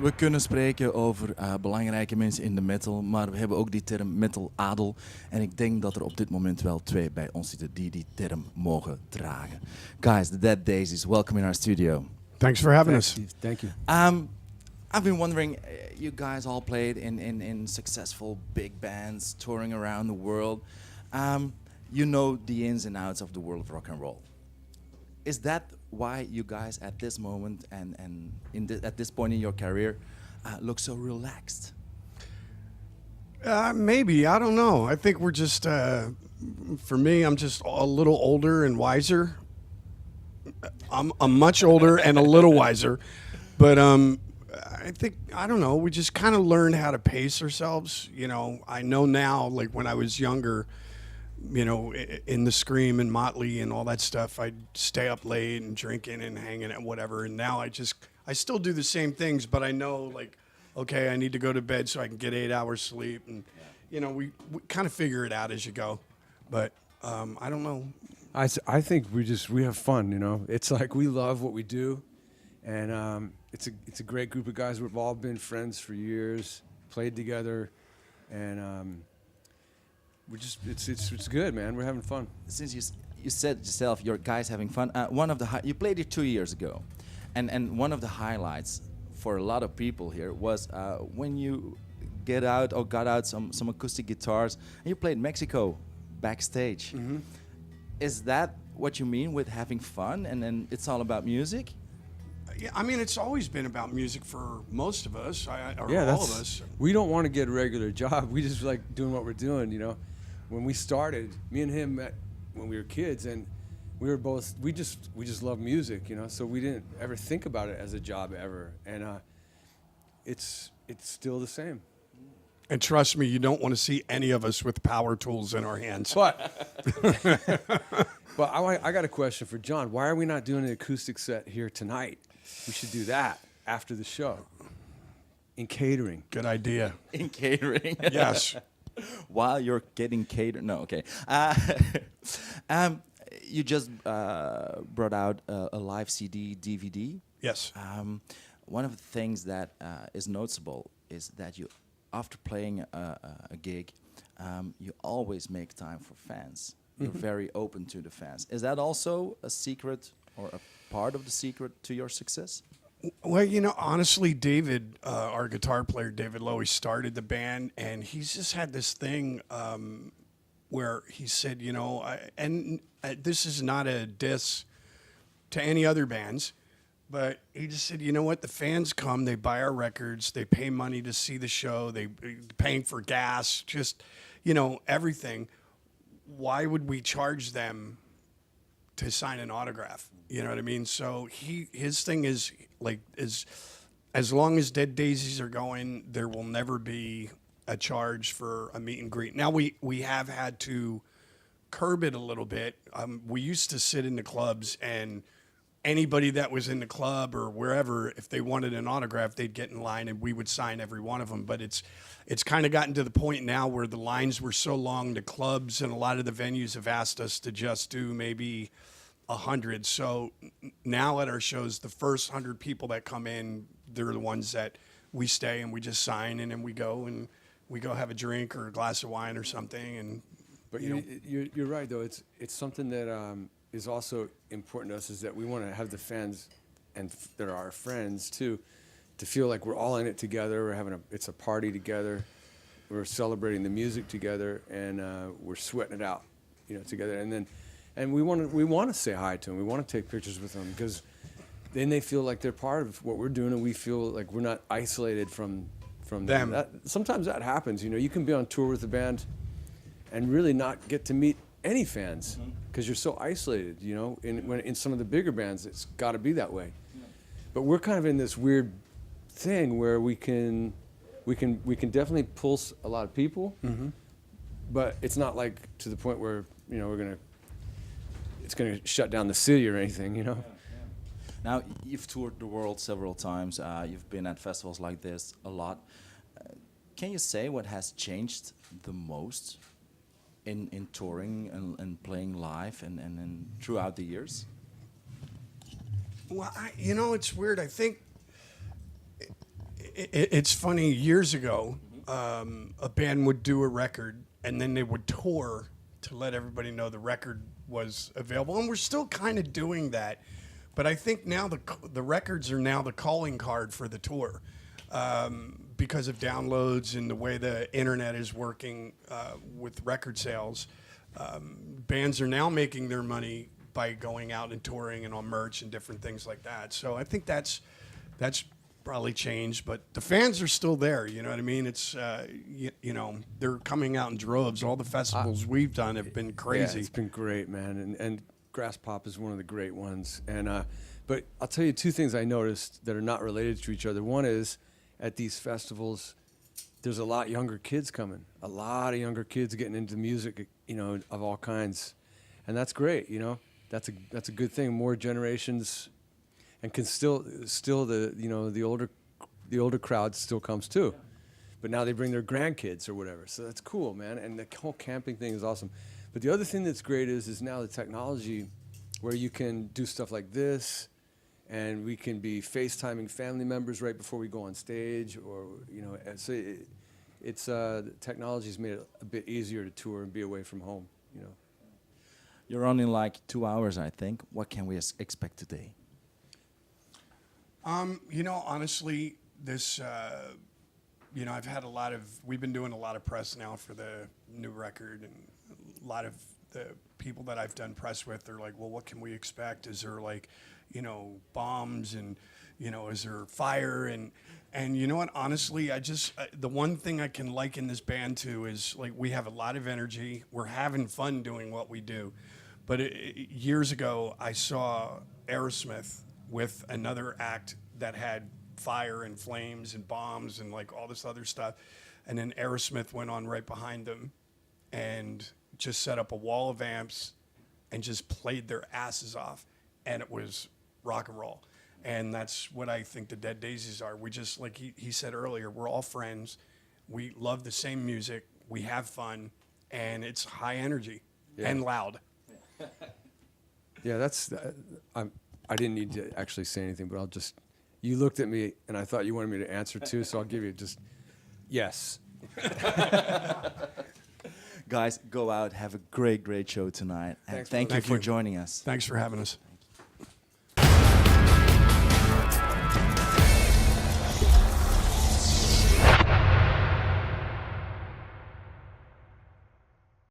We kunnen spreken over belangrijke mensen in de metal, maar we hebben ook die term metal-adel. En ik denk dat er op dit moment wel twee bij ons zitten die die term mogen dragen. Guys, the Dead Daisies, welcome in our studio. Thanks for having us. Thank you. I've been wondering, you guys all played in successful big bands, touring around the world. You know the ins and outs of the world of rock and roll. Is that why you guys at this moment and at this point in your career look so relaxed? Maybe, I don't know. I think we're just, for me, I'm just a little older and wiser. I'm much older and a little wiser, but I think, I don't know, we just kind of learned how to pace ourselves. You know, I know now, like when I was younger, you know, in the Scream and Motley and all that stuff, I'd stay up late and drinking and hanging and whatever. And now I still do the same things, but I know, like, okay, I need to go to bed so I can get 8 hours sleep. And, you know, we kind of figure it out as you go. But I don't know. I think we have fun, you know. It's like we love what we do. And it's a great group of guys. We've all been friends for years, played together, and it's good, man. We're having fun. Since you said yourself, your guys having fun. You played it 2 years ago, and one of the highlights for a lot of people here was when you got out some acoustic guitars and you played Mexico backstage. Mm-hmm. Is that what you mean with having fun and then it's all about music? Yeah, I mean, it's always been about music for most of us, or Yeah, all of us. We don't want to get a regular job. We just like doing what we're doing, you know. When we started, me and him met when we were kids, and we just love music, you know. So we didn't ever think about it as a job ever, and it's still the same. And trust me, you don't want to see any of us with power tools in our hands. But I got a question for John. Why are we not doing an acoustic set here tonight? We should do that after the show. In catering. Good idea. In catering. Yes. While you're getting catered. No, okay. You just brought out a live CD, DVD. Yes. One of the things that is noticeable is that you, after playing a gig, you always make time for fans. You're very open to the fans. Is that also a secret or a part of the secret to your success? Well, you know, honestly, David, our guitar player, David Lowe, he started the band, and he's just had this thing where he said, you know, this is not a diss to any other bands, but he just said, you know what, the fans come, they buy our records, they pay money to see the show, they paying for gas, just, you know, everything. Why would we charge them to sign an autograph? You know what I mean? So his thing is like, as long as Dead Daisies are going, there will never be a charge for a meet and greet. Now we have had to curb it a little bit. We used to sit in the clubs, and anybody that was in the club or wherever, if they wanted an autograph, they'd get in line and we would sign every one of them. But it's kind of gotten to the point now where the lines were so long, the clubs and a lot of the venues have asked us to just do maybe 100. So now at our shows, the first 100 people that come in, they're the ones that we stay and we just sign, and then we go have a drink or a glass of wine or something. But you're right, though. It's something that is also important to us, is that we want to have the fans and that are our friends too, to feel like we're all in it together. We're it's a party together. We're celebrating the music together, and we're sweating it out, you know, together. And we want to say hi to them. We want to take pictures with them, because then they feel like they're part of what we're doing, and we feel like we're not isolated from them. Sometimes that happens. You know, you can be on tour with a band and really not get to meet any fans because you're so isolated. You know, in some of the bigger bands, it's got to be that way. Yeah. But we're kind of in this weird thing where we can definitely pulse a lot of people, but it's not like to the point where, you know, it's gonna shut down the city or anything, you know. Yeah. Now, you've toured the world several times. You've been at festivals like this a lot. Can you say what has changed the most in touring and playing live and throughout the years? Well, you know, it's weird. I think It's funny. Years ago, a band would do a record, and then they would tour to let everybody know the record was available. And we're still kind of doing that, but I think now the records are now the calling card for the tour, because of downloads and the way the internet is working with record sales. Bands are now making their money by going out and touring and on merch and different things like that. So I think that's probably changed, but the fans are still there. You know what I mean? It's you know, they're coming out in droves. All the festivals we've done have been crazy. Yeah, it's been great, man. And Graspop is one of the great ones. And but I'll tell you two things I noticed that are not related to each other. One is at these festivals, there's a lot younger kids coming. A lot of younger kids getting into music, you know, of all kinds, and that's great. You know, that's a good thing. More generations, and can still the, you know, the older crowd still comes too, but now they bring their grandkids or whatever. So that's cool, man. And the whole camping thing is awesome. But the other thing that's great is now the technology, where you can do stuff like this, and we can be FaceTiming family members right before we go on stage, or you know, so it's technology's made it a bit easier to tour and be away from home. You know. You're on in like 2 hours, I think. What can we expect today? You know, honestly, this, you know, we've been doing a lot of press now for the new record, and a lot of the people that I've done press with are like, well, what can we expect? Is there like, you know, bombs, and, you know, is there fire? And you know what, honestly, the one thing I can liken this band to is, like, we have a lot of energy. We're having fun doing what we do. But years ago, I saw Aerosmith with another act that had fire and flames and bombs and like all this other stuff. And then Aerosmith went on right behind them and just set up a wall of amps and just played their asses off. And it was rock and roll. And that's what I think the Dead Daisies are. We just, like he said earlier, we're all friends. We love the same music. We have fun. And it's high energy and loud. Yeah, I didn't need to actually say anything, but you looked at me and I thought you wanted me to answer too, so I'll give you just yes. Guys, go out, have a great show tonight. And Thanks, thank you Thank for you. joining us. Thanks for having us.